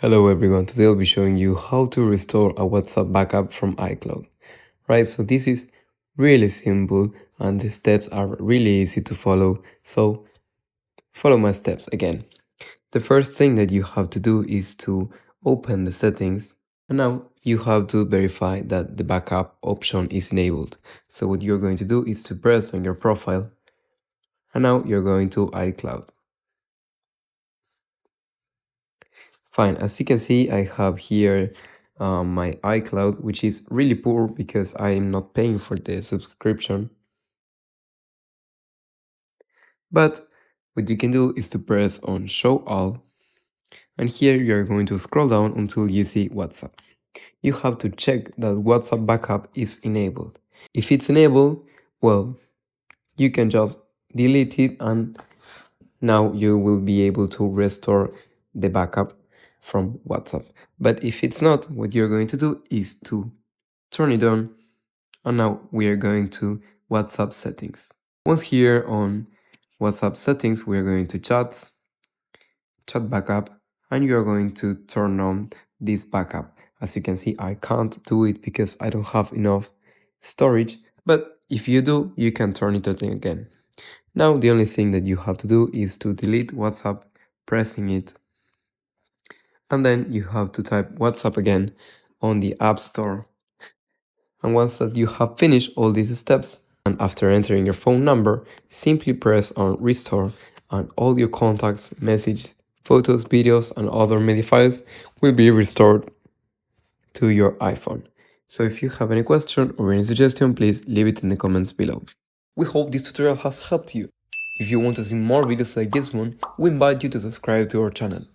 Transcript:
Hello everyone, today I'll be showing you how to restore a WhatsApp backup from iCloud. Right, so this is really simple and the steps are really easy to follow, so follow my steps again. The first thing that you have to do is to open the settings, and now you have to verify that the backup option is enabled. So what you're going to do is to press on your profile, and now you're going to iCloud. Fine, as you can see, I have here my iCloud, which is really poor because I am not paying for the subscription. But what you can do is to press on Show All, and here you're going to scroll down until you see WhatsApp. You have to check that WhatsApp backup is enabled. If it's enabled, well, you can just delete it and now you will be able to restore the backup from WhatsApp. But if it's not, what you're going to do is to turn it on, and now we are going to WhatsApp settings. Once here on WhatsApp settings, we are going to chat backup, and you are going to turn on this backup. As you can see, I can't do it because I don't have enough storage, but if you do, you can turn it on again. Now the only thing that you have to do is to delete WhatsApp, pressing it, and then you have to type WhatsApp again on the App Store. And once that you have finished all these steps, and after entering your phone number, simply press on Restore, and all your contacts, messages, photos, videos, and other media files will be restored to your iPhone. So if you have any question or any suggestion, please leave it in the comments below. We hope this tutorial has helped you. If you want to see more videos like this one, we invite you to subscribe to our channel.